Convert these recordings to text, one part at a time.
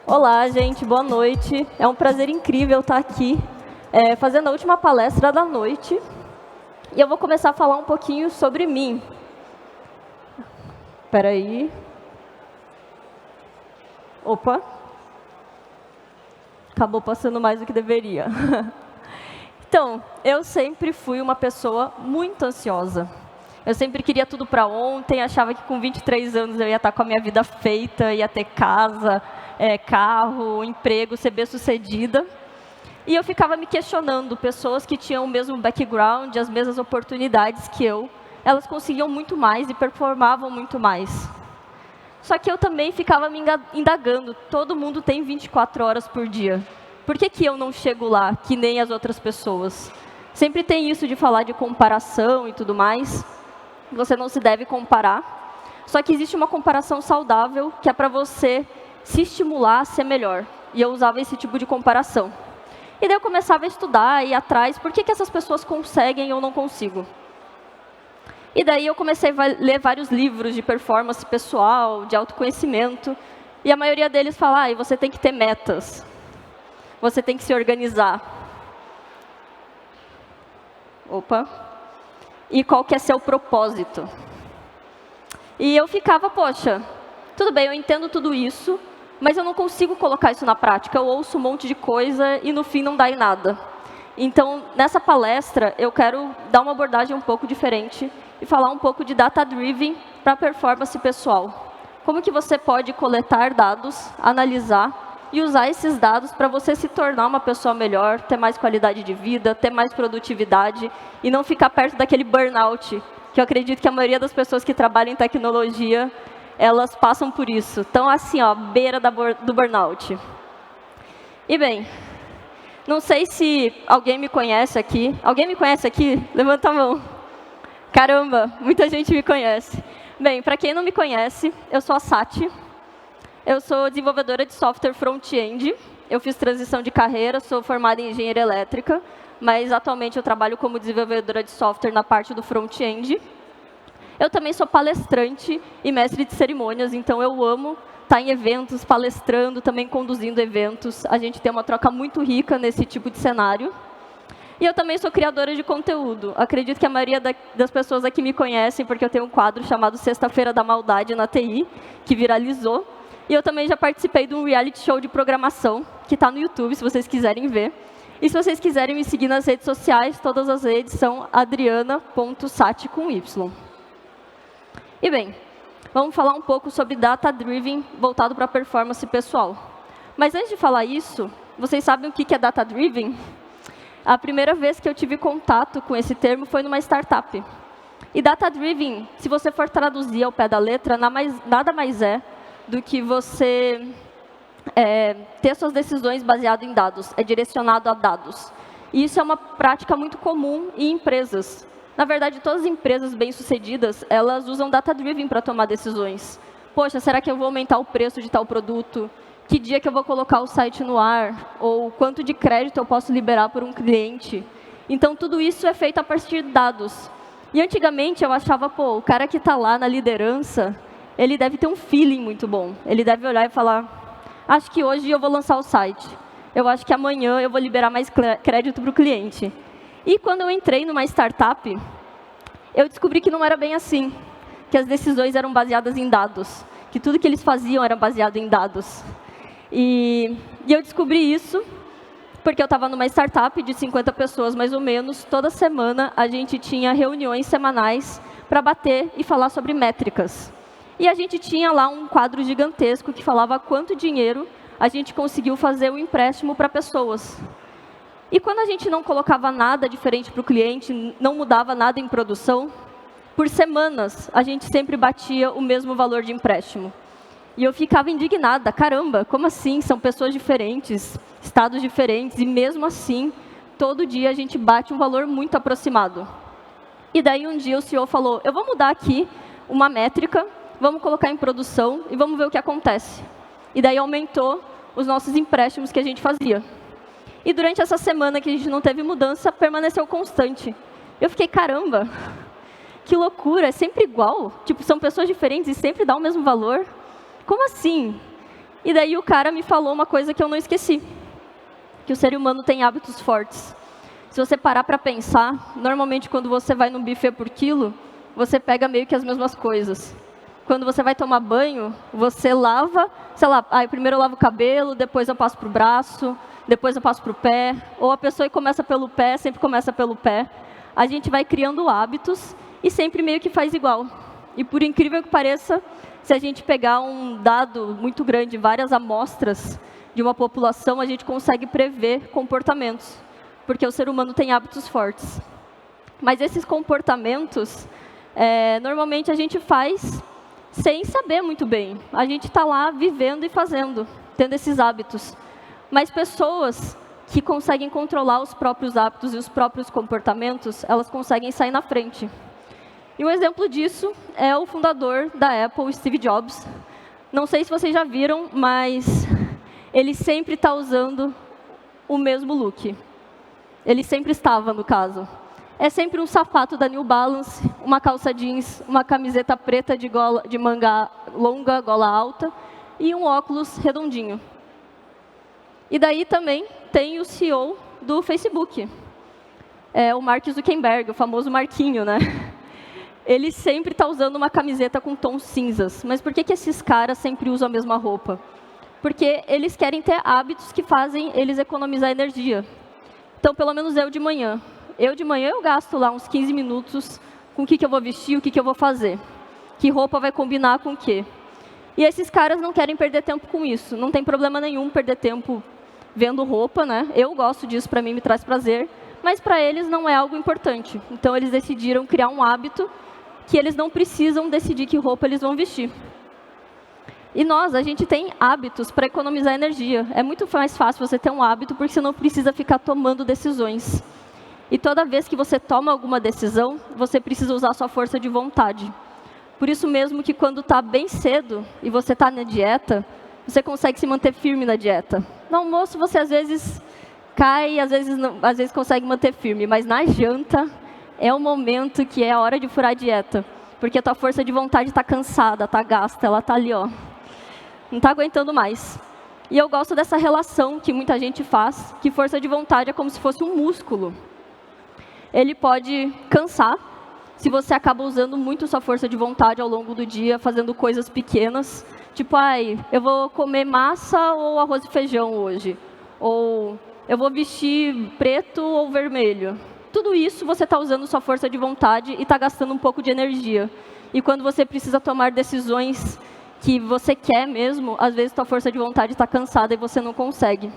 Olá, gente, boa noite. É um prazer incrível estar aqui fazendo a última palestra da noite. E eu vou começar a falar um pouquinho sobre mim. Espera aí. Opa. Acabou passando mais do que deveria. Então, eu sempre fui uma pessoa muito ansiosa. Eu sempre queria tudo para ontem, achava que com 23 anos eu ia estar com a minha vida feita, ia ter casa, carro, emprego, ser bem-sucedida. E eu ficava me questionando, pessoas que tinham o mesmo background, as mesmas oportunidades que eu, elas conseguiam muito mais e performavam muito mais. Só que eu também ficava me indagando, todo mundo tem 24 horas por dia. Por que eu não chego lá, que nem as outras pessoas? Sempre tem isso de falar de comparação e tudo mais. Você não se deve comparar. Só que existe uma comparação saudável, que é para você se estimular a ser melhor. E eu usava esse tipo de comparação. E daí eu começava a estudar, ir atrás, por que essas pessoas conseguem e eu não consigo? E daí eu comecei a ler vários livros de performance pessoal, de autoconhecimento, e a maioria deles fala, você tem que ter metas, você tem que se organizar. Opa. E qual que é seu propósito? E eu ficava, poxa, tudo bem, eu entendo tudo isso, mas eu não consigo colocar isso na prática. Eu ouço um monte de coisa e no fim não dá em nada. Então, nessa palestra, eu quero dar uma abordagem um pouco diferente e falar um pouco de data-driven para performance pessoal. Como que você pode coletar dados, analisar e usar esses dados para você se tornar uma pessoa melhor, ter mais qualidade de vida, ter mais produtividade e não ficar perto daquele burnout, que eu acredito que a maioria das pessoas que trabalham em tecnologia, elas passam por isso. Estão assim, beira do burnout. E bem, não sei se alguém me conhece aqui. Alguém me conhece aqui? Levanta a mão. Caramba, muita gente me conhece. Bem, para quem não me conhece, eu sou a Sati. Eu sou desenvolvedora de software front-end. Eu fiz transição de carreira, sou formada em engenharia elétrica, mas atualmente eu trabalho como desenvolvedora de software na parte do front-end. Eu também sou palestrante e mestre de cerimônias, então eu amo estar em eventos, palestrando, também conduzindo eventos. A gente tem uma troca muito rica nesse tipo de cenário. E eu também sou criadora de conteúdo. Acredito que a maioria das pessoas aqui me conhecem, porque eu tenho um quadro chamado Sexta-feira da Maldade na TI, que viralizou. E eu também já participei de um reality show de programação, que está no YouTube, se vocês quiserem ver. E se vocês quiserem me seguir nas redes sociais, todas as redes são adriana.sati com Y. E bem, vamos falar um pouco sobre data-driven voltado para performance pessoal. Mas antes de falar isso, vocês sabem o que é data-driven? A primeira vez que eu tive contato com esse termo foi numa startup. E data-driven, se você for traduzir ao pé da letra, nada mais é do que você ter suas decisões baseadas em dados, é direcionado a dados. E isso é uma prática muito comum em empresas. Na verdade, todas as empresas bem-sucedidas, elas usam data-driven para tomar decisões. Poxa, será que eu vou aumentar o preço de tal produto? Que dia que eu vou colocar o site no ar? Ou quanto de crédito eu posso liberar por um cliente? Então, tudo isso é feito a partir de dados. E antigamente eu achava, o cara que está lá na liderança, ele deve ter um feeling muito bom. Ele deve olhar e falar, acho que hoje eu vou lançar o site. Eu acho que amanhã eu vou liberar mais crédito para o cliente. E quando eu entrei numa startup, eu descobri que não era bem assim. Que as decisões eram baseadas em dados. Que tudo que eles faziam era baseado em dados. E eu descobri isso porque eu estava numa startup de 50 pessoas, mais ou menos. Toda semana a gente tinha reuniões semanais para bater e falar sobre métricas. E a gente tinha lá um quadro gigantesco que falava quanto dinheiro a gente conseguiu fazer um empréstimo para pessoas. E quando a gente não colocava nada diferente para o cliente, não mudava nada em produção, por semanas a gente sempre batia o mesmo valor de empréstimo. E eu ficava indignada, caramba, como assim? São pessoas diferentes, estados diferentes, e mesmo assim, todo dia a gente bate um valor muito aproximado. E daí um dia o CEO falou, eu vou mudar aqui uma métrica, vamos colocar em produção e vamos ver o que acontece. E daí aumentou os nossos empréstimos que a gente fazia. E durante essa semana que a gente não teve mudança, permaneceu constante. Eu fiquei, caramba, que loucura, é sempre igual? Tipo, são pessoas diferentes e sempre dá o mesmo valor? Como assim? E daí o cara me falou uma coisa que eu não esqueci, que o ser humano tem hábitos fortes. Se você parar para pensar, normalmente quando você vai num buffet por quilo, você pega meio que as mesmas coisas. Quando você vai tomar banho, você lava, sei lá, primeiro eu lavo o cabelo, depois eu passo para o braço, depois eu passo para o pé, ou a pessoa que começa pelo pé, sempre começa pelo pé. A gente vai criando hábitos e sempre meio que faz igual. E por incrível que pareça, se a gente pegar um dado muito grande, várias amostras de uma população, a gente consegue prever comportamentos, porque o ser humano tem hábitos fortes. Mas esses comportamentos, normalmente a gente faz sem saber muito bem. A gente está lá vivendo e fazendo, tendo esses hábitos. Mas pessoas que conseguem controlar os próprios hábitos e os próprios comportamentos, elas conseguem sair na frente. E um exemplo disso é o fundador da Apple, Steve Jobs. Não sei se vocês já viram, mas ele sempre está usando o mesmo look. Ele sempre estava, no caso. É sempre um sapato da New Balance, uma calça jeans, uma camiseta preta de manga longa, gola alta, e um óculos redondinho. E daí também tem o CEO do Facebook, o Mark Zuckerberg, o famoso Marquinho, né? Ele sempre está usando uma camiseta com tons cinzas. Mas por que esses caras sempre usam a mesma roupa? Porque eles querem ter hábitos que fazem eles economizar energia. Então, pelo menos eu de manhã eu gasto lá uns 15 minutos com o que eu vou vestir, o que eu vou fazer. Que roupa vai combinar com o quê. E esses caras não querem perder tempo com isso. Não tem problema nenhum perder tempo vendo roupa, né? Eu gosto disso, para mim me traz prazer. Mas para eles não é algo importante. Então eles decidiram criar um hábito que eles não precisam decidir que roupa eles vão vestir. E a gente tem hábitos para economizar energia. É muito mais fácil você ter um hábito porque você não precisa ficar tomando decisões. E toda vez que você toma alguma decisão, você precisa usar a sua força de vontade. Por isso mesmo que quando está bem cedo e você está na dieta, você consegue se manter firme na dieta. No almoço você às vezes cai, às vezes consegue manter firme, mas na janta é o momento que é a hora de furar a dieta. Porque a tua força de vontade está cansada, está gasta, ela está ali, ó. Não está aguentando mais. E eu gosto dessa relação que muita gente faz, que força de vontade é como se fosse um músculo. Ele pode cansar, se você acaba usando muito sua força de vontade ao longo do dia, fazendo coisas pequenas, tipo, eu vou comer massa ou arroz e feijão hoje, ou eu vou vestir preto ou vermelho. Tudo isso você está usando sua força de vontade e está gastando um pouco de energia. E quando você precisa tomar decisões que você quer mesmo, às vezes sua força de vontade está cansada e você não consegue.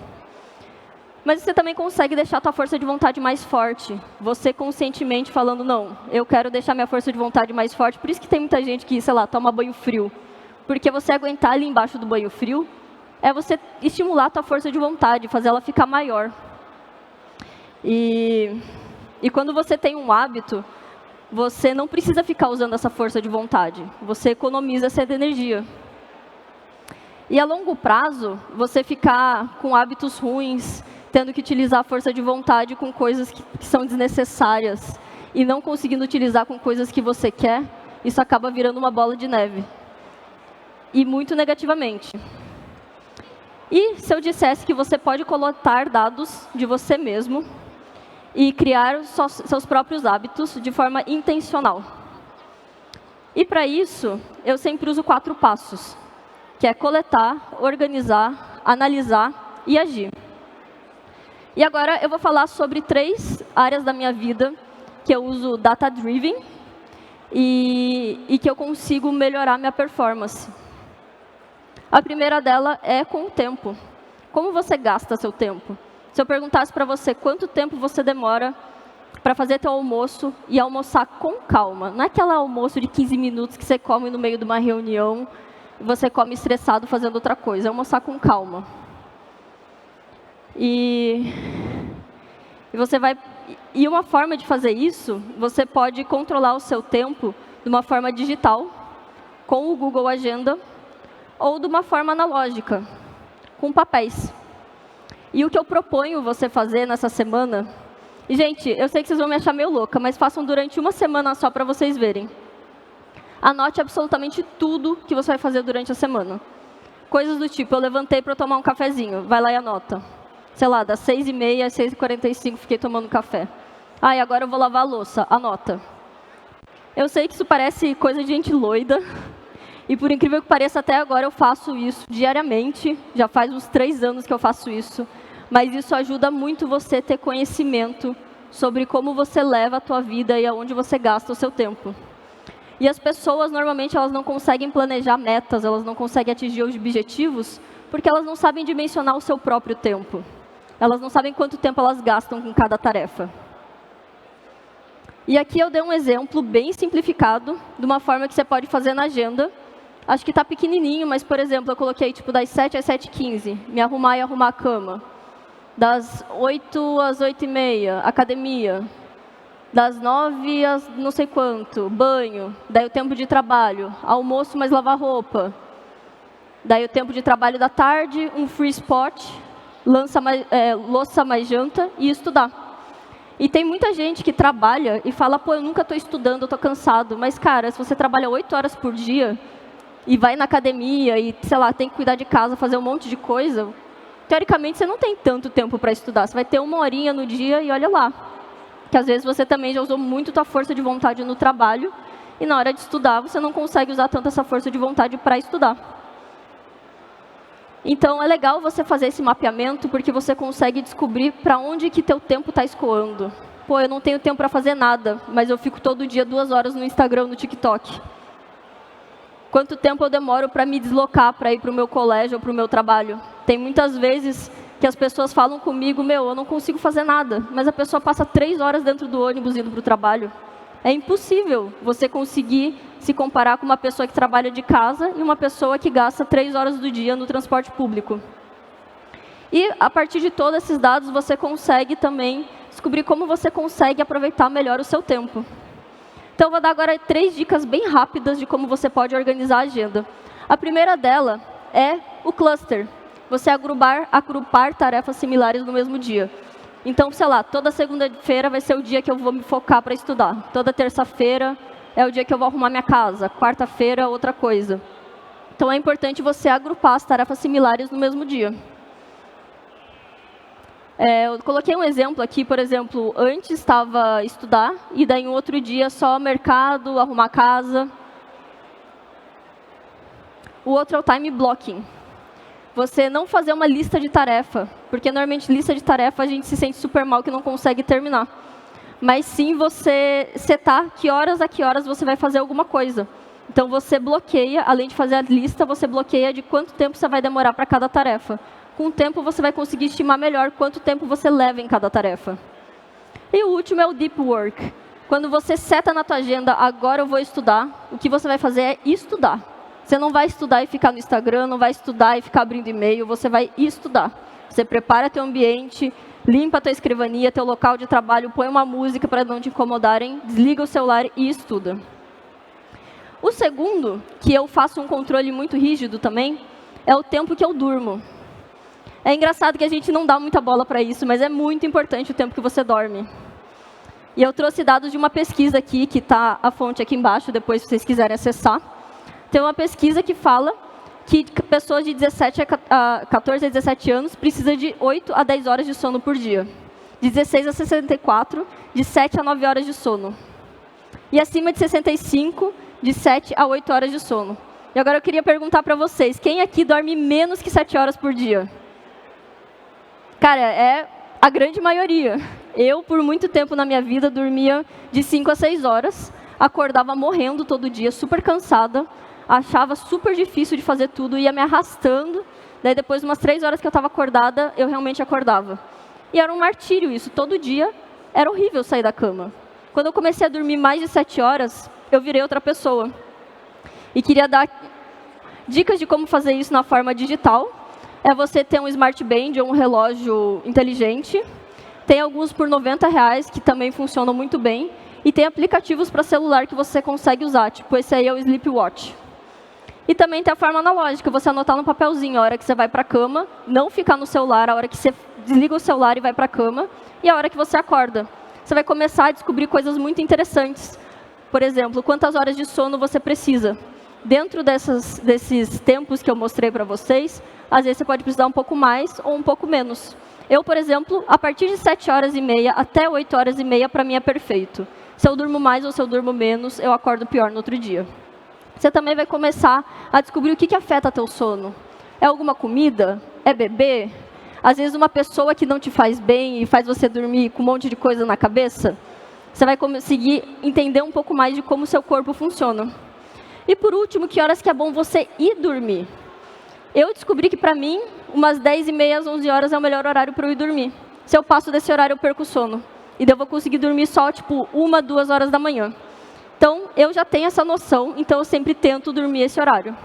Mas você também consegue deixar a tua força de vontade mais forte. Você conscientemente falando, não, eu quero deixar minha força de vontade mais forte. Por isso que tem muita gente que, sei lá, toma banho frio. Porque você aguentar ali embaixo do banho frio, é você estimular a tua força de vontade, fazer ela ficar maior. E quando você tem um hábito, você não precisa ficar usando essa força de vontade. Você economiza essa energia. E a longo prazo, você ficar com hábitos ruins, tendo que utilizar a força de vontade com coisas que são desnecessárias e não conseguindo utilizar com coisas que você quer, isso acaba virando uma bola de neve. E muito negativamente. E se eu dissesse que você pode coletar dados de você mesmo e criar seus próprios hábitos de forma intencional. E para isso, eu sempre uso 4 passos, que é coletar, organizar, analisar e agir. E agora eu vou falar sobre 3 áreas da minha vida que eu uso data-driven e que eu consigo melhorar minha performance. A primeira dela é com o tempo. Como você gasta seu tempo? Se eu perguntasse para você quanto tempo você demora para fazer teu almoço e almoçar com calma, não é aquele almoço de 15 minutos que você come no meio de uma reunião e você come estressado fazendo outra coisa, é almoçar com calma. E uma forma de fazer isso, você pode controlar o seu tempo de uma forma digital, com o Google Agenda, ou de uma forma analógica, com papéis. E o que eu proponho você fazer nessa semana, e gente, eu sei que vocês vão me achar meio louca, mas façam durante uma semana só para vocês verem. Anote absolutamente tudo que você vai fazer durante a semana. Coisas do tipo, eu levantei para tomar um cafezinho, vai lá e anota. Sei lá, das 6h30 às 6h45 fiquei tomando café. E agora eu vou lavar a louça, anota. Eu sei que isso parece coisa de gente loida, e por incrível que pareça, até agora eu faço isso diariamente, já faz uns 3 anos que eu faço isso, mas isso ajuda muito você a ter conhecimento sobre como você leva a tua vida e aonde você gasta o seu tempo. E as pessoas, normalmente, elas não conseguem planejar metas, elas não conseguem atingir os objetivos, porque elas não sabem dimensionar o seu próprio tempo. Elas não sabem quanto tempo elas gastam com cada tarefa. E aqui eu dei um exemplo bem simplificado, de uma forma que você pode fazer na agenda. Acho que está pequenininho, mas, por exemplo, eu coloquei tipo das 7 às 7h15, me arrumar e arrumar a cama. Das 8 às 8h30, academia. Das 9 às não sei quanto, banho. Daí o tempo de trabalho, almoço mais lavar roupa. Daí o tempo de trabalho da tarde, um free spot, louça mais janta e estudar. E tem muita gente que trabalha e fala, pô, eu nunca estou estudando, eu estou cansado. Mas, cara, se você trabalha 8 horas por dia e vai na academia e, sei lá, tem que cuidar de casa, fazer um monte de coisa, teoricamente você não tem tanto tempo para estudar. Você vai ter 1 horinha no dia e olha lá. Que às vezes você também já usou muito tua força de vontade no trabalho e na hora de estudar você não consegue usar tanto essa força de vontade para estudar. Então, é legal você fazer esse mapeamento, porque você consegue descobrir para onde que teu tempo está escoando. Pô, eu não tenho tempo para fazer nada, mas eu fico todo dia 2 horas no Instagram, no TikTok. Quanto tempo eu demoro para me deslocar, para ir para o meu colégio ou para o meu trabalho? Tem muitas vezes que as pessoas falam comigo, eu não consigo fazer nada, mas a pessoa passa 3 horas dentro do ônibus indo para o trabalho. É impossível você conseguir se comparar com uma pessoa que trabalha de casa e uma pessoa que gasta 3 horas do dia no transporte público. E, a partir de todos esses dados, você consegue também descobrir como você consegue aproveitar melhor o seu tempo. Então, eu vou dar agora 3 dicas bem rápidas de como você pode organizar a agenda. A primeira dela é o cluster. Você agrupar tarefas similares no mesmo dia. Então, sei lá, toda segunda-feira vai ser o dia que eu vou me focar para estudar. Toda terça-feira é o dia que eu vou arrumar minha casa. Quarta-feira, outra coisa. Então, é importante você agrupar as tarefas similares no mesmo dia. Eu coloquei um exemplo aqui, por exemplo, antes estava estudar, e daí em outro dia só mercado, arrumar casa. O outro é o time blocking. Você não fazer uma lista de tarefa, porque normalmente lista de tarefa a gente se sente super mal que não consegue terminar. Mas sim você setar que horas a que horas você vai fazer alguma coisa. Então você bloqueia, além de fazer a lista, você bloqueia de quanto tempo você vai demorar para cada tarefa. Com o tempo você vai conseguir estimar melhor quanto tempo você leva em cada tarefa. E o último é o deep work. Quando você seta na tua agenda, agora eu vou estudar, o que você vai fazer é estudar. Você não vai estudar e ficar no Instagram, não vai estudar e ficar abrindo e-mail, você vai estudar. Você prepara teu ambiente, limpa tua escrivania, teu local de trabalho, põe uma música para não te incomodarem, desliga o celular e estuda. O segundo, que eu faço um controle muito rígido também, é o tempo que eu durmo. É engraçado que a gente não dá muita bola para isso, mas é muito importante o tempo que você dorme. E eu trouxe dados de uma pesquisa aqui, que está a fonte aqui embaixo, depois se vocês quiserem acessar. Tem uma pesquisa que fala que pessoas de 14 a 17 anos precisam de 8 a 10 horas de sono por dia. De 16 a 64, de 7 a 9 horas de sono. E acima de 65, de 7 a 8 horas de sono. E agora eu queria perguntar para vocês, quem aqui dorme menos que 7 horas por dia? Cara, é a grande maioria. Eu, por muito tempo na minha vida, dormia de 5 a 6 horas, acordava morrendo todo dia, super cansada, achava super difícil de fazer tudo, ia me arrastando. Daí, depois de umas 3 horas que eu estava acordada, eu realmente acordava. E era um martírio isso, todo dia era horrível sair da cama. Quando eu comecei a dormir mais de 7 horas, eu virei outra pessoa. E queria dar dicas de como fazer isso na forma digital. É você ter um smart band ou um relógio inteligente. Tem alguns por R$90 que também funcionam muito bem. E tem aplicativos para celular que você consegue usar, tipo esse aí é o Sleepwatch. E também tem a forma analógica, você anotar no papelzinho a hora que você vai para a cama, não ficar no celular, a hora que você desliga o celular e vai para a cama, e a hora que você acorda. Você vai começar a descobrir coisas muito interessantes. Por exemplo, quantas horas de sono você precisa? dentro desses tempos que eu mostrei para vocês, às vezes você pode precisar um pouco mais ou um pouco menos. Eu, por exemplo, a partir de 7h30 até 8h30, para mim é perfeito. Se eu durmo mais ou se eu durmo menos, eu acordo pior no outro dia. Você também vai começar a descobrir o que afeta teu sono. É alguma comida? É beber? Às vezes uma pessoa que não te faz bem e faz você dormir com um monte de coisa na cabeça. Você vai conseguir entender um pouco mais de como o seu corpo funciona. E por último, que horas que é bom você ir dormir? Eu descobri que para mim, umas 10h30 às 11h é o melhor horário para eu ir dormir. Se eu passo desse horário, eu perco o sono. E daí eu vou conseguir dormir só, 1, 2 horas da manhã. Então, eu já tenho essa noção, então eu sempre tento dormir esse horário.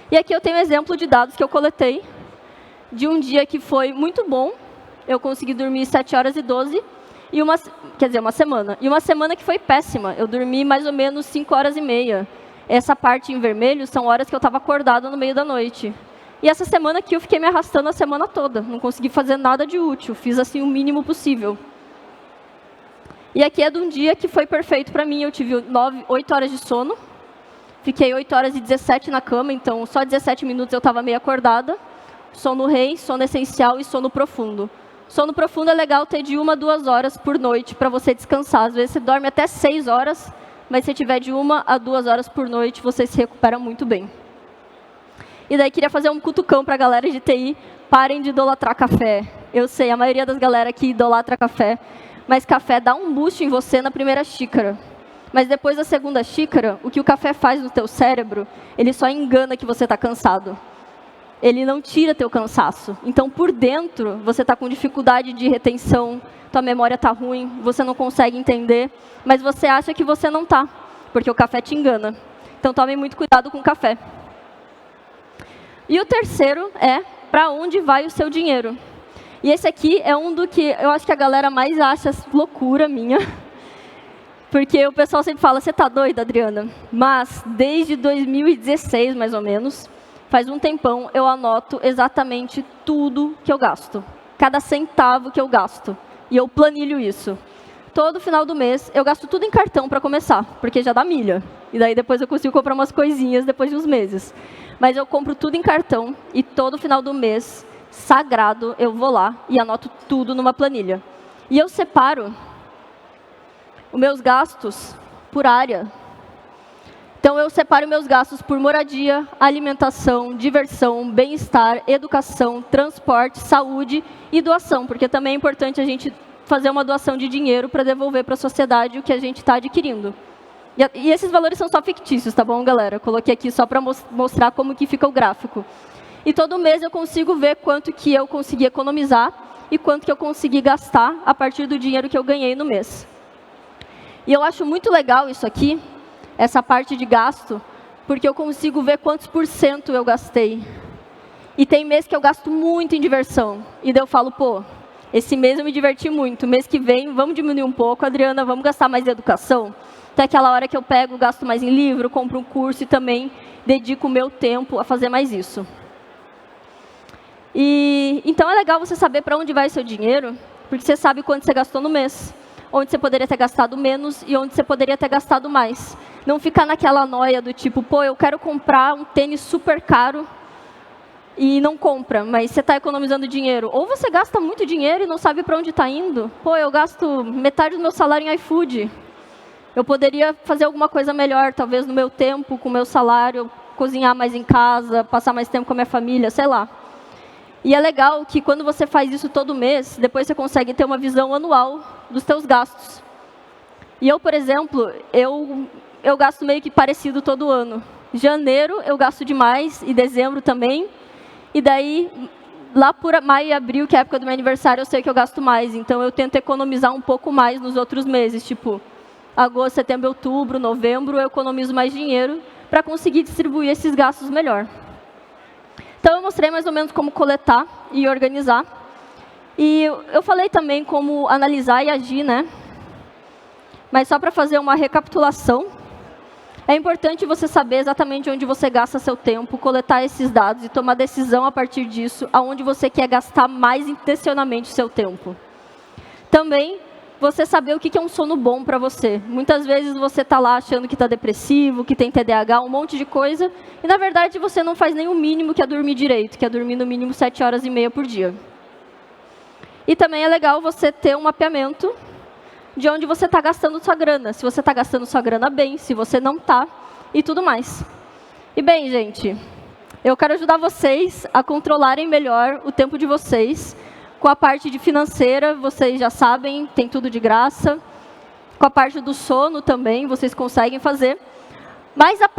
E aqui eu tenho um exemplo de dados que eu coletei, de um dia que foi muito bom, eu consegui dormir 7h12, uma semana. E uma semana que foi péssima, eu dormi mais ou menos 5h30. Essa parte em vermelho são horas que eu estava acordada no meio da noite. E essa semana aqui eu fiquei me arrastando a semana toda, não consegui fazer nada de útil, fiz assim o mínimo possível. E aqui é de um dia que foi perfeito para mim, eu tive 8 horas de sono, fiquei 8h17 na cama, então só 17 minutos eu estava meio acordada. Sono rei, sono essencial e sono profundo. Sono profundo é legal ter de 1 a 2 horas por noite para você descansar. Às vezes você dorme até 6 horas, mas se tiver de 1 a 2 horas por noite, você se recupera muito bem. E daí queria fazer um cutucão para a galera de TI, parem de idolatrar café. Eu sei, a maioria das galera aqui idolatra café, mas café dá um boost em você na primeira xícara. Mas depois da segunda xícara, o que o café faz no teu cérebro, ele só engana que você está cansado. Ele não tira teu cansaço. Então, por dentro, você está com dificuldade de retenção, tua memória está ruim, você não consegue entender, mas você acha que você não está, porque o café te engana. Então, tome muito cuidado com o café. E o terceiro é, para onde vai o seu dinheiro? E esse aqui é um do que eu acho que a galera mais acha loucura minha, porque o pessoal sempre fala, você está doida, Adriana? Mas, desde 2016, mais ou menos, faz um tempão, eu anoto exatamente tudo que eu gasto. Cada centavo que eu gasto. E eu planilho isso. Todo final do mês, eu gasto tudo em cartão para começar, porque já dá milha. E daí depois eu consigo comprar umas coisinhas depois de uns meses. Mas eu compro tudo em cartão e todo final do mês, sagrado, eu vou lá e anoto tudo numa planilha. E eu separo os meus gastos por área. Então, eu separo meus gastos por moradia, alimentação, diversão, bem-estar, educação, transporte, saúde e doação, porque também é importante a gente fazer uma doação de dinheiro para devolver para a sociedade o que a gente está adquirindo. E esses valores são só fictícios, tá bom, galera? Eu coloquei aqui só para mostrar como que fica o gráfico. E todo mês eu consigo ver quanto que eu consegui economizar e quanto que eu consegui gastar a partir do dinheiro que eu ganhei no mês. E eu acho muito legal isso aqui, essa parte de gasto, porque eu consigo ver quantos % eu gastei. E tem mês que eu gasto muito em diversão. E daí eu falo, pô, esse mês eu me diverti muito. Mês que vem, vamos diminuir um pouco, Adriana, vamos gastar mais em educação? Até aquela hora que eu pego, gasto mais em livro, compro um curso e também dedico o meu tempo a fazer mais isso. Então é legal você saber para onde vai seu dinheiro, porque você sabe quanto você gastou no mês. Onde você poderia ter gastado menos e onde você poderia ter gastado mais. Não ficar naquela noia do tipo, pô, eu quero comprar um tênis super caro e não compra, mas você está economizando dinheiro. Ou você gasta muito dinheiro e não sabe para onde está indo. Pô, eu gasto metade do meu salário em iFood. Eu poderia fazer alguma coisa melhor, talvez no meu tempo, com o meu salário, cozinhar mais em casa, passar mais tempo com a minha família, sei lá. E é legal que quando você faz isso todo mês, depois você consegue ter uma visão anual dos seus gastos. E eu, por exemplo, eu gasto meio que parecido todo ano. Janeiro eu gasto demais e dezembro também. E daí, lá por maio e abril, que é a época do meu aniversário, eu sei que eu gasto mais. Então eu tento economizar um pouco mais nos outros meses, tipo agosto, setembro, outubro, novembro, eu economizo mais dinheiro para conseguir distribuir esses gastos melhor. Então, eu mostrei mais ou menos como coletar e organizar. E eu falei também como analisar e agir, né? Mas só para fazer uma recapitulação, é importante você saber exatamente onde você gasta seu tempo, coletar esses dados e tomar decisão a partir disso, aonde você quer gastar mais intencionalmente o seu tempo. Também, você saber o que é um sono bom para você. Muitas vezes você está lá achando que está depressivo, que tem TDAH, um monte de coisa, e na verdade você não faz nem o mínimo que é dormir direito, que é dormir no mínimo 7 horas e meia por dia. E também é legal você ter um mapeamento de onde você está gastando sua grana. Se você está gastando sua grana bem, se você não está, e tudo mais. E bem, gente, eu quero ajudar vocês a controlarem melhor o tempo de vocês. Com a parte de financeira, vocês já sabem, tem tudo de graça. Com a parte do sono também, vocês conseguem fazer. Mas a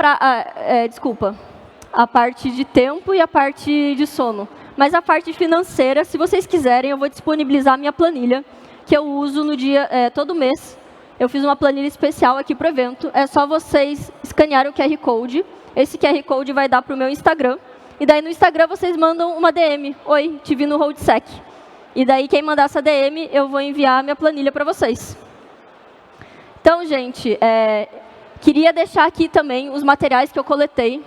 parte de tempo e a parte de sono. Mas a parte financeira, se vocês quiserem, eu vou disponibilizar a minha planilha, que eu uso no dia, todo mês. Eu fiz uma planilha especial aqui para o evento. É só vocês escanearem o QR Code. Esse QR Code vai dar para o meu Instagram. E daí no Instagram vocês mandam uma DM. Oi, te vi no HoldSec. E daí quem mandar essa DM, eu vou enviar a minha planilha para vocês. Então, gente, queria deixar aqui também os materiais que eu coletei.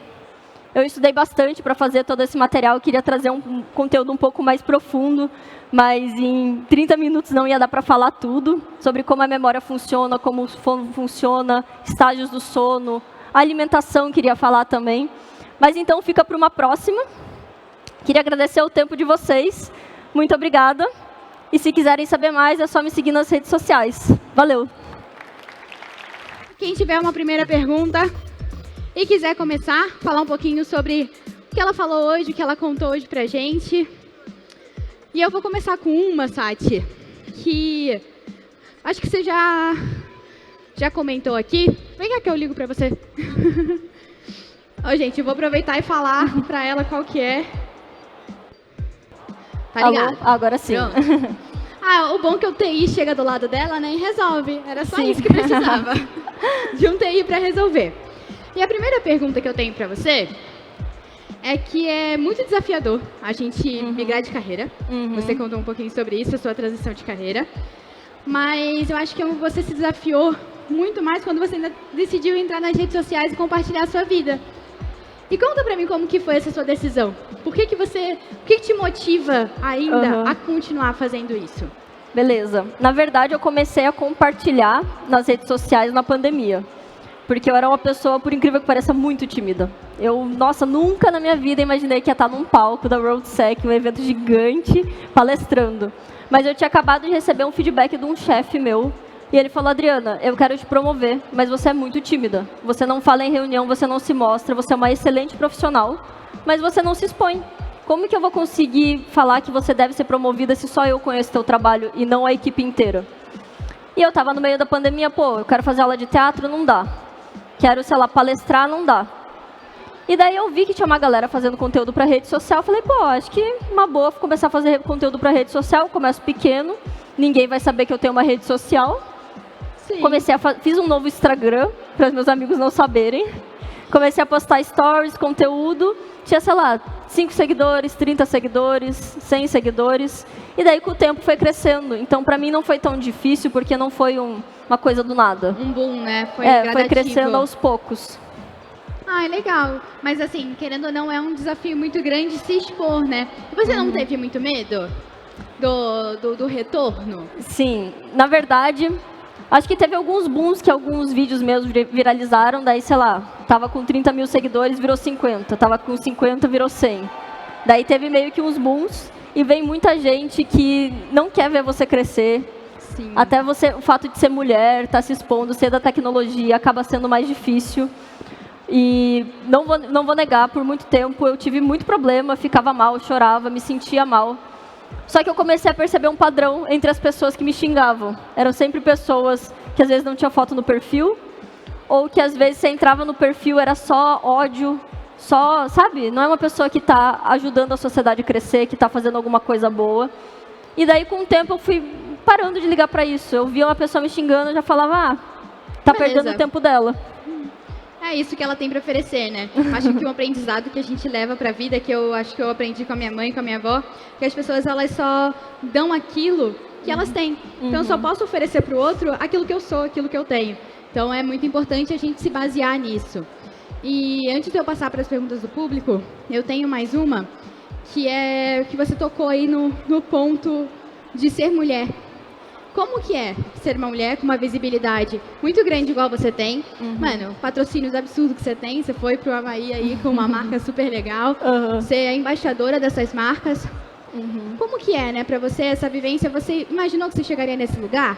Eu estudei bastante para fazer todo esse material. Queria trazer um conteúdo um pouco mais profundo. Mas em 30 minutos não ia dar para falar tudo sobre como a memória funciona, como o sono funciona, estágios do sono, a alimentação queria falar também. Mas então fica para uma próxima. Queria agradecer o tempo de vocês. Muito obrigada. E se quiserem saber mais, é só me seguir nas redes sociais. Valeu! Quem tiver uma primeira pergunta e quiser começar, falar um pouquinho sobre o que ela falou hoje, o que ela contou hoje pra gente. E eu vou começar com uma, Sati, que acho que você já comentou aqui. Vem cá que eu ligo pra você. Ó, gente, eu vou aproveitar e falar pra ela qual que é. Tá ligado? Alô? Agora sim. O bom é que o TI chega do lado dela, né, e resolve. Era só isso que precisava. De um TI pra resolver. E a primeira pergunta que eu tenho pra você é que é muito desafiador a gente migrar de carreira. Você contou um pouquinho sobre isso, a sua transição de carreira. Mas eu acho que você se desafiou muito mais quando você ainda decidiu entrar nas redes sociais e compartilhar a sua vida. E conta pra mim como que foi essa sua decisão. O que te motiva ainda a continuar fazendo isso? Beleza. Na verdade, eu comecei a compartilhar nas redes sociais na pandemia. Porque eu era uma pessoa, por incrível que pareça, muito tímida. Nossa, nunca na minha vida imaginei que ia estar num palco da HoldSec, um evento gigante, palestrando. Mas eu tinha acabado de receber um feedback de um chefe meu, e ele falou: Adriana, eu quero te promover, mas você é muito tímida. Você não fala em reunião, você não se mostra, você é uma excelente profissional, mas você não se expõe. Como que eu vou conseguir falar que você deve ser promovida se só eu conheço o teu trabalho e não a equipe inteira? E eu estava no meio da pandemia, eu quero fazer aula de teatro, não dá. Quero, sei lá, palestrar, não dá. E daí eu vi que tinha uma galera fazendo conteúdo para rede social. Falei, acho que uma boa começar a fazer conteúdo para rede social. Começo pequeno, ninguém vai saber que eu tenho uma rede social. Sim. Fiz um novo Instagram, para os meus amigos não saberem. Comecei a postar stories, conteúdo. Tinha, sei lá, 5 seguidores, 30 seguidores, 100 seguidores. E daí, com o tempo, foi crescendo. Então, para mim, não foi tão difícil, porque não foi uma coisa do nada. Um boom, né? Foi crescendo aos poucos. Legal. Mas, assim, querendo ou não, é um desafio muito grande se expor, né? E você não teve muito medo do retorno? Sim. Na verdade, acho que teve alguns booms que alguns vídeos meus viralizaram. Daí, sei lá, tava com 30 mil seguidores, virou 50. Tava com 50, virou 100. Daí teve meio que uns booms. E vem muita gente que não quer ver você crescer. Sim. Até o fato de ser mulher, estar se expondo, ser da tecnologia, acaba sendo mais difícil. E não vou negar, por muito tempo eu tive muito problema, ficava mal, chorava, me sentia mal. Só que eu comecei a perceber um padrão entre as pessoas que me xingavam. Eram sempre pessoas que às vezes não tinham foto no perfil, ou que às vezes você entrava no perfil, era só ódio, só, sabe? Não é uma pessoa que está ajudando a sociedade a crescer, que está fazendo alguma coisa boa. E daí, com o tempo, eu fui parando de ligar para isso. Eu via uma pessoa me xingando, eu já falava, tá perdendo o tempo dela. É isso que ela tem para oferecer, né? Acho que um aprendizado que a gente leva para a vida, que eu acho que eu aprendi com a minha mãe e com a minha avó, que as pessoas, elas só dão aquilo que elas têm. Então, eu só posso oferecer para o outro aquilo que eu sou, aquilo que eu tenho. Então, é muito importante a gente se basear nisso. E antes de eu passar para as perguntas do público, eu tenho mais uma, que é que você tocou aí no ponto de ser mulher. como que é ser uma mulher com uma visibilidade muito grande igual você tem. Mano, patrocínios absurdos que você tem. Você foi pro Havaí aí com uma marca super legal. Você é embaixadora dessas marcas. Como que é, né, pra você essa vivência? Você imaginou que você chegaria nesse lugar?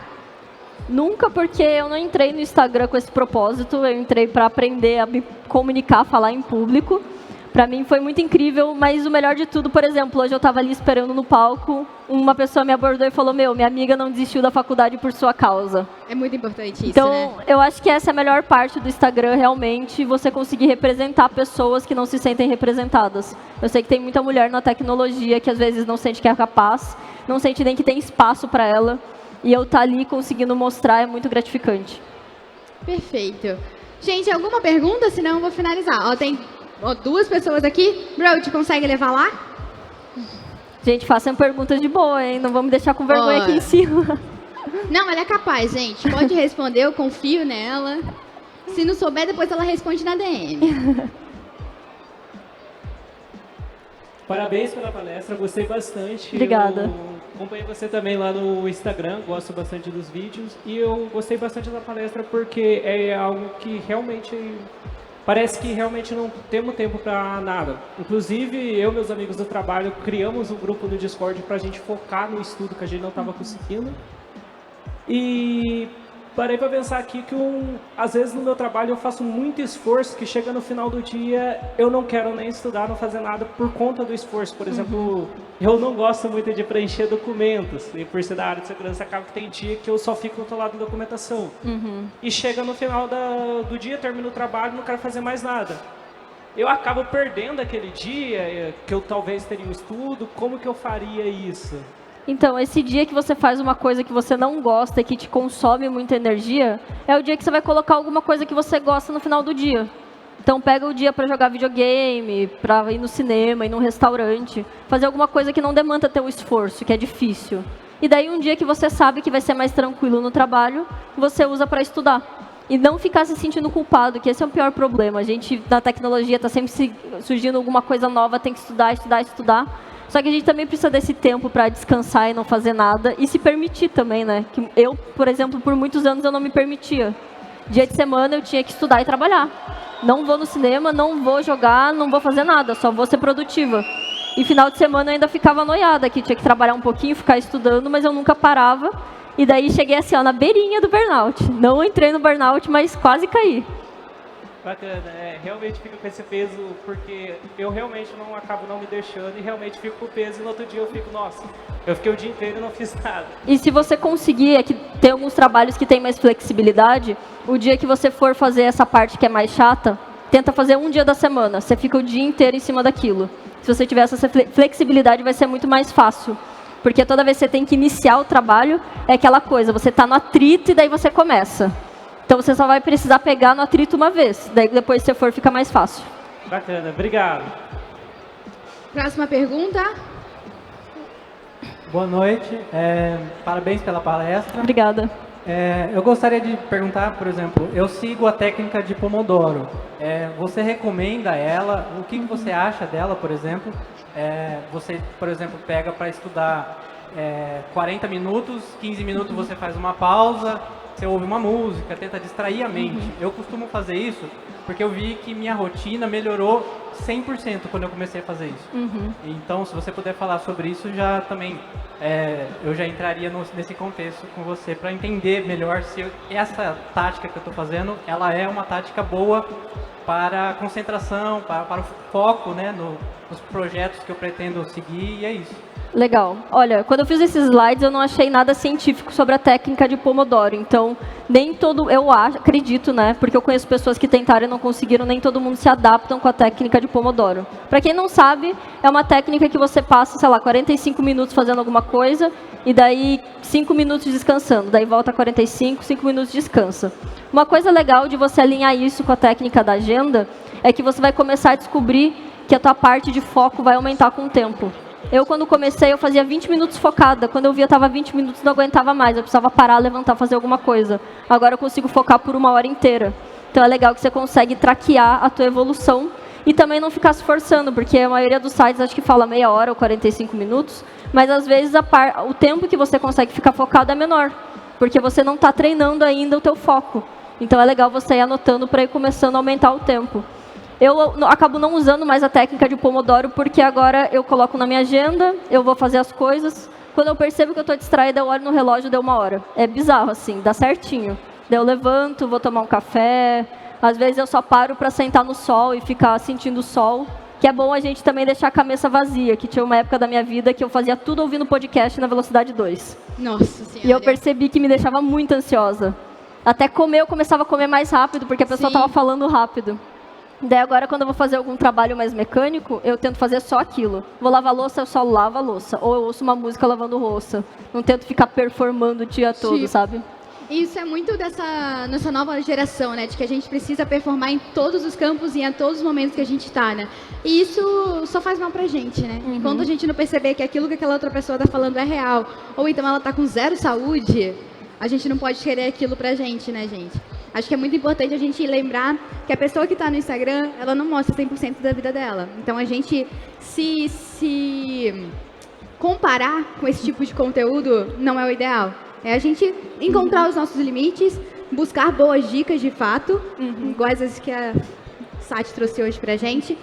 Nunca, porque eu não entrei no Instagram com esse propósito. Eu entrei para aprender a me comunicar, falar em público. Para mim foi muito incrível, mas o melhor de tudo, por exemplo, hoje eu estava ali esperando no palco, uma pessoa me abordou e falou, minha amiga não desistiu da faculdade por sua causa. É muito importante isso, então, né? eu acho que essa é a melhor parte do Instagram, realmente, você conseguir representar pessoas que não se sentem representadas. Eu sei que tem muita mulher na tecnologia que às vezes não sente que é capaz, não sente nem que tem espaço para ela, e eu estar ali conseguindo mostrar é muito gratificante. Perfeito. Gente, alguma pergunta? Senão eu vou finalizar. Tem 2 pessoas aqui. Brody, consegue levar lá? Gente, façam perguntas de boa, hein? Não vamos deixar com vergonha aqui em cima. Não, ela é capaz, gente. Pode responder, eu confio nela. Se não souber, depois ela responde na DM. Parabéns pela palestra, gostei bastante. Obrigada. Eu acompanhei você também lá no Instagram, gosto bastante dos vídeos. E eu gostei bastante da palestra porque é algo que realmente... Parece que realmente não temos tempo para nada. Inclusive, eu e meus amigos do trabalho criamos um grupo no Discord para a gente focar no estudo que a gente não estava conseguindo. E parei para pensar aqui que às vezes no meu trabalho eu faço muito esforço que chega no final do dia eu não quero nem estudar, não fazer nada por conta do esforço. Por exemplo, eu não gosto muito de preencher documentos e por ser da área de segurança acaba que tem dia que eu só fico do lado da documentação. E chega no final do dia, termino o trabalho, não quero fazer mais nada. Eu acabo perdendo aquele dia que eu talvez teria um estudo. Como que eu faria isso? Então, esse dia que você faz uma coisa que você não gosta e que te consome muita energia, é o dia que você vai colocar alguma coisa que você gosta no final do dia. Então, pega o dia para jogar videogame, para ir no cinema, ir num restaurante, fazer alguma coisa que não demanda teu esforço, que é difícil. E daí, um dia que você sabe que vai ser mais tranquilo no trabalho, você usa para estudar. E não ficar se sentindo culpado, que esse é o pior problema. A gente, na tecnologia, está sempre surgindo alguma coisa nova, tem que estudar, estudar, estudar. Só que a gente também precisa desse tempo para descansar e não fazer nada e se permitir também, né? Que eu, por exemplo, por muitos anos eu não me permitia. Dia de semana eu tinha que estudar e trabalhar. Não vou no cinema, não vou jogar, não vou fazer nada, só vou ser produtiva. E final de semana eu ainda ficava noiada, que tinha que trabalhar um pouquinho, ficar estudando, mas eu nunca parava. E daí cheguei assim, na beirinha do burnout. Não entrei no burnout, mas quase caí. Bacana, realmente fico com esse peso, porque eu realmente acabo não me deixando e realmente fico com o peso e no outro dia eu fico, nossa, eu fiquei o dia inteiro e não fiz nada. E se você conseguir, é que tem alguns trabalhos que tem mais flexibilidade, o dia que você for fazer essa parte que é mais chata, tenta fazer um dia da semana, você fica o dia inteiro em cima daquilo. Se você tiver essa flexibilidade vai ser muito mais fácil, porque toda vez que você tem que iniciar o trabalho, é aquela coisa, você está no atrito e daí você começa. Então, você só vai precisar pegar no atrito uma vez. Daí, depois, se você for, fica mais fácil. Bacana, obrigado. Próxima pergunta. Boa noite. Parabéns pela palestra. Obrigada. Eu gostaria de perguntar, por exemplo, eu sigo a técnica de Pomodoro. Você recomenda ela? O que você acha dela, por exemplo? Você, por exemplo, pega para estudar 40 minutos, 15 minutos você faz uma pausa, você ouve uma música, tenta distrair a mente. Eu costumo fazer isso porque eu vi que minha rotina melhorou 100% quando eu comecei a fazer isso. Então, se você puder falar sobre isso, já também eu já entraria nesse contexto com você para entender melhor se essa tática que eu estou fazendo, ela é uma tática boa para a concentração, para o foco, né, nos projetos que eu pretendo seguir, e é isso. Legal. Olha, quando eu fiz esses slides, eu não achei nada científico sobre a técnica de Pomodoro. Então, nem todo... Eu acredito, né? Porque eu conheço pessoas que tentaram e não conseguiram, nem todo mundo se adaptam com a técnica de Pomodoro. Para quem não sabe, é uma técnica que você passa, sei lá, 45 minutos fazendo alguma coisa e daí 5 minutos descansando. Daí volta 45, 5 minutos descansa. Uma coisa legal de você alinhar isso com a técnica da agenda é que você vai começar a descobrir que a tua parte de foco vai aumentar com o tempo. Eu, quando comecei, eu fazia 20 minutos focada. Quando eu via, estava 20 minutos, não aguentava mais. Eu precisava parar, levantar, fazer alguma coisa. Agora eu consigo focar por 1 hora inteira. Então, é legal que você consegue traquear a tua evolução e também não ficar se forçando, porque a maioria dos sites acho que fala meia hora ou 45 minutos, mas às vezes o tempo que você consegue ficar focado é menor. porque você não está treinando ainda o teu foco. Então é legal você ir anotando para ir começando a aumentar o tempo. Eu acabo não usando mais a técnica de Pomodoro, porque agora eu coloco na minha agenda, eu vou fazer as coisas. Quando eu percebo que eu estou distraída, eu olho no relógio, deu 1 hora. É bizarro, assim, dá certinho. Daí eu levanto, vou tomar um café. Às vezes eu só paro para sentar no sol e ficar sentindo o sol. Que é bom a gente também deixar a cabeça vazia, que tinha uma época da minha vida que eu fazia tudo ouvindo podcast na velocidade 2. Nossa Senhora. E eu percebi que me deixava muito ansiosa. Até comer, eu começava a comer mais rápido, porque a pessoa estava falando rápido. Daí agora, quando eu vou fazer algum trabalho mais mecânico, eu tento fazer só aquilo. Vou lavar louça, eu só lavo a louça. Ou eu ouço uma música lavando louça. Não tento ficar performando o dia todo, sabe? Isso é muito dessa nossa nova geração, né? De que a gente precisa performar em todos os campos e em todos os momentos que a gente está, né? E isso só faz mal pra gente, né? Enquanto a gente não perceber que aquilo que aquela outra pessoa tá falando é real, ou então ela tá com 0 saúde, a gente não pode querer aquilo pra gente, né, gente? Acho que é muito importante a gente lembrar que a pessoa que tá no Instagram, ela não mostra 100% da vida dela. Então a gente se comparar com esse tipo de conteúdo não é o ideal. É a gente encontrar os nossos limites, buscar boas dicas de fato, iguais as que a Sati trouxe hoje pra gente.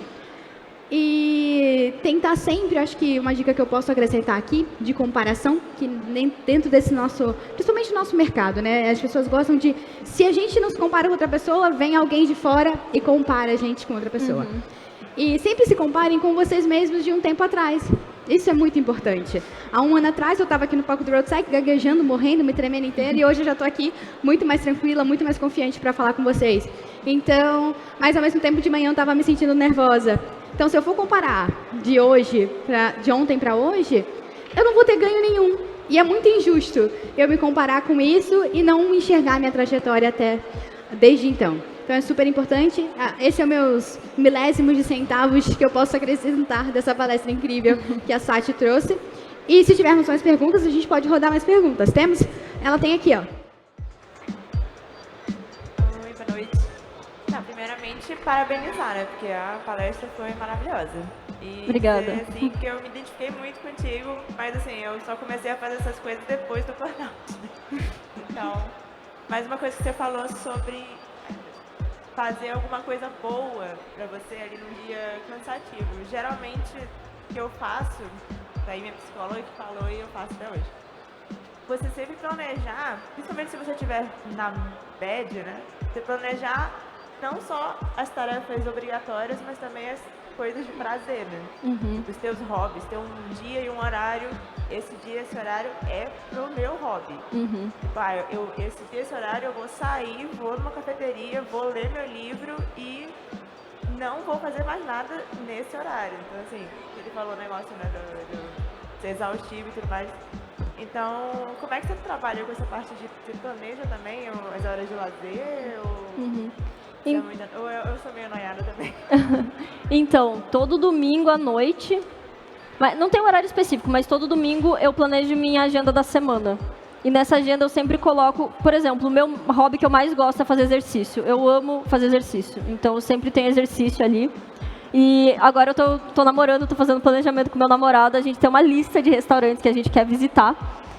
E tentar sempre, acho que uma dica que eu posso acrescentar aqui, de comparação, que nem dentro desse nosso, principalmente no nosso mercado, né? As pessoas gostam de, se a gente não se compara com outra pessoa, vem alguém de fora e compara a gente com outra pessoa. E sempre se comparem com vocês mesmos de um tempo atrás. Isso é muito importante. Há 1 ano atrás eu estava aqui no palco do Roadside, gaguejando, morrendo, me tremendo inteira, e hoje eu já estou aqui muito mais tranquila, muito mais confiante para falar com vocês. Então, mas ao mesmo tempo de manhã eu estava me sentindo nervosa. Então, se eu for comparar de ontem para hoje, eu não vou ter ganho nenhum. E é muito injusto eu me comparar com isso e não enxergar minha trajetória até desde então. Então é super importante. Esse é os meus milésimos de centavos que eu posso acrescentar dessa palestra incrível que a Sati trouxe. E se tivermos mais perguntas, a gente pode rodar mais perguntas. Temos? Ela tem aqui, ó. Oi, boa noite. Não, primeiramente, parabenizar, né? Porque a palestra foi maravilhosa. E Obrigada. dizer, assim, que eu me identifiquei muito contigo, mas assim, eu só comecei a fazer essas coisas depois do burnout. Então, mais uma coisa que você falou sobre fazer alguma coisa boa pra você ali num dia cansativo. Geralmente, o que eu faço, daí minha psicóloga que falou e eu faço até hoje, você sempre planejar, principalmente se você estiver na bad, né? Você planejar não só as tarefas obrigatórias, mas também as coisas de prazer, né? Os teus hobbies, ter um dia e um horário, esse dia, esse horário é pro meu hobby. Tipo, esse dia, esse horário eu vou sair, vou numa cafeteria, vou ler meu livro e não vou fazer mais nada nesse horário. Então, assim, ele falou o negócio, né, do ser exaustivo e tudo mais. Então, como é que você trabalha com essa parte de você planeja também as horas de lazer? Ou eu sou meio noiada também? Então, todo domingo à noite, não tem um horário específico, mas todo domingo eu planejo minha agenda da semana. E nessa agenda eu sempre coloco, por exemplo, o meu hobby que eu mais gosto é fazer exercício. Eu amo fazer exercício, então eu sempre tenho exercício ali. E agora eu tô namorando, tô fazendo planejamento com meu namorado, a gente tem uma lista de restaurantes que a gente quer visitar.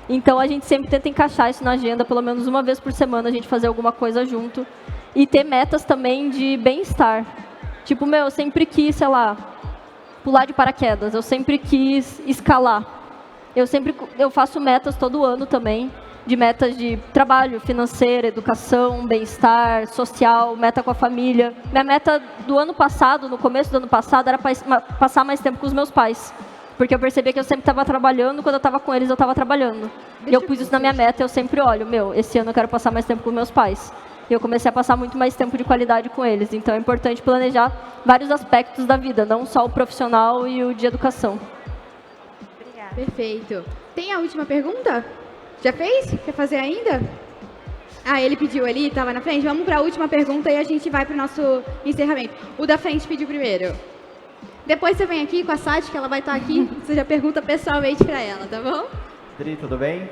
Então a gente sempre tenta encaixar isso na agenda, pelo menos uma vez por semana a gente fazer alguma coisa junto. E ter metas também de bem-estar. Tipo, eu sempre quis, sei lá, pular de paraquedas, eu sempre quis escalar. Eu faço metas todo ano também, de metas de trabalho, financeira, educação, bem-estar, social, meta com a família. Minha meta do ano passado, no começo do ano passado, era passar mais tempo com os meus pais. Porque eu percebia que eu sempre estava trabalhando, quando eu estava com eles eu estava trabalhando. E eu pus isso na minha meta, eu sempre olho, esse ano eu quero passar mais tempo com meus pais. E eu comecei a passar muito mais tempo de qualidade com eles. Então é importante planejar vários aspectos da vida, não só o profissional e o de educação. Obrigada. Perfeito. Tem a última pergunta? Já fez? Quer fazer ainda? Ele pediu ali, estava na frente. Vamos para a última pergunta e a gente vai para o nosso encerramento. O da frente pediu primeiro. Depois você vem aqui com a Sati, que ela vai estar aqui. Você já pergunta pessoalmente para ela, tá bom? Dri, tudo bem?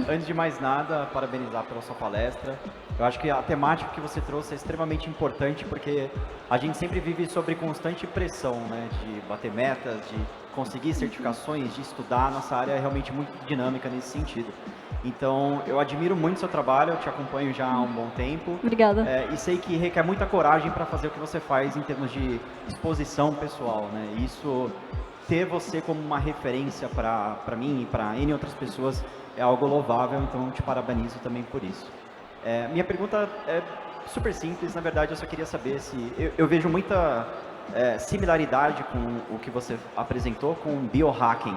Antes de mais nada, parabenizar pela sua palestra. Eu acho que a temática que você trouxe é extremamente importante, porque a gente sempre vive sob constante pressão, né? De bater metas, de conseguir certificações, de estudar. Nossa área é realmente muito dinâmica nesse sentido. Então, eu admiro muito o seu trabalho, eu te acompanho já há um bom tempo. Obrigada. E sei que requer muita coragem para fazer o que você faz em termos de exposição pessoal, né? Isso, ter você como uma referência para mim e para N outras pessoas é algo louvável, então eu te parabenizo também por isso. Minha pergunta é super simples, na verdade eu só queria saber se... Eu vejo muita similaridade com o que você apresentou com biohacking.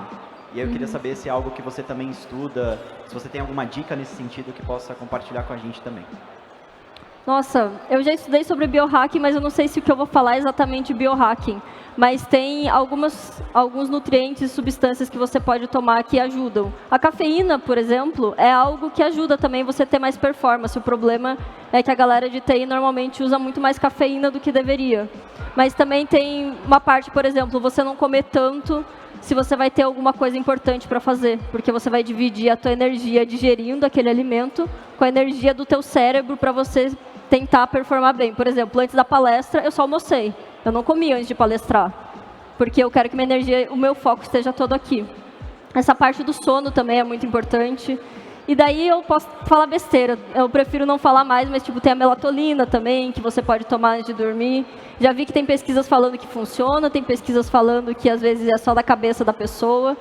E aí eu queria saber se é algo que você também estuda, se você tem alguma dica nesse sentido que possa compartilhar com a gente também. Nossa, eu já estudei sobre biohacking, mas eu não sei se o que eu vou falar é exatamente biohacking. Mas tem alguns nutrientes e substâncias que você pode tomar que ajudam. A cafeína, por exemplo, é algo que ajuda também você a ter mais performance. O problema é que a galera de TI normalmente usa muito mais cafeína do que deveria. Mas também tem uma parte, por exemplo, você não comer tanto se você vai ter alguma coisa importante para fazer, porque você vai dividir a tua energia digerindo aquele alimento com a energia do teu cérebro para você tentar performar bem. Por exemplo, antes da palestra, eu só almocei. Eu não comi antes de palestrar, porque eu quero que minha energia, o meu foco esteja todo aqui. Essa parte do sono também é muito importante. E daí eu posso falar besteira, eu prefiro não falar mais, mas tipo, tem a melatonina também, que você pode tomar antes de dormir. Já vi que tem pesquisas falando que funciona, tem pesquisas falando que às vezes é só da cabeça da pessoa.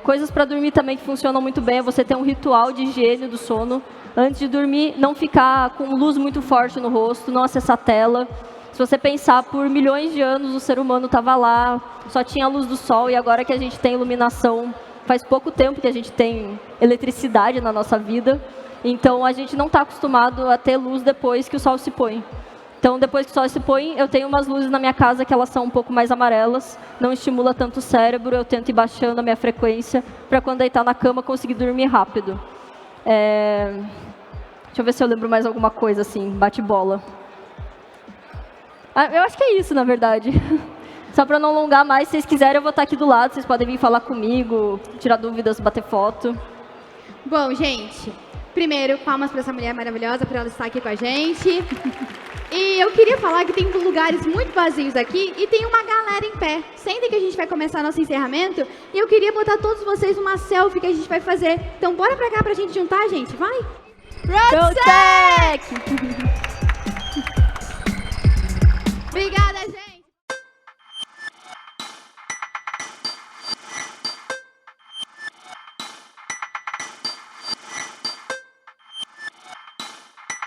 Coisas para dormir também que funcionam muito bem, é você ter um ritual de higiene do sono. Antes de dormir, não ficar com luz muito forte no rosto, não acessar a tela. Se você pensar, por milhões de anos o ser humano estava lá, só tinha a luz do sol, e agora que a gente tem iluminação, faz pouco tempo que a gente tem eletricidade na nossa vida, então a gente não está acostumado a ter luz depois que o sol se põe. Então, depois que o sol se põe, eu tenho umas luzes na minha casa que elas são um pouco mais amarelas, não estimula tanto o cérebro, eu tento ir baixando a minha frequência para quando deitar na cama conseguir dormir rápido. Deixa eu ver se eu lembro mais alguma coisa assim, bate-bola. Eu acho que é isso, na verdade. Só para não alongar mais, se vocês quiserem, eu vou estar aqui do lado, vocês podem vir falar comigo, tirar dúvidas, bater foto. Bom, gente, primeiro, palmas para essa mulher maravilhosa, por ela estar aqui com a gente. E eu queria falar que tem lugares muito vazios aqui e tem uma galera em pé. Sentem que a gente vai começar nosso encerramento e eu queria botar todos vocês numa selfie que a gente vai fazer. Então bora pra cá pra gente juntar, gente, vai? Protect!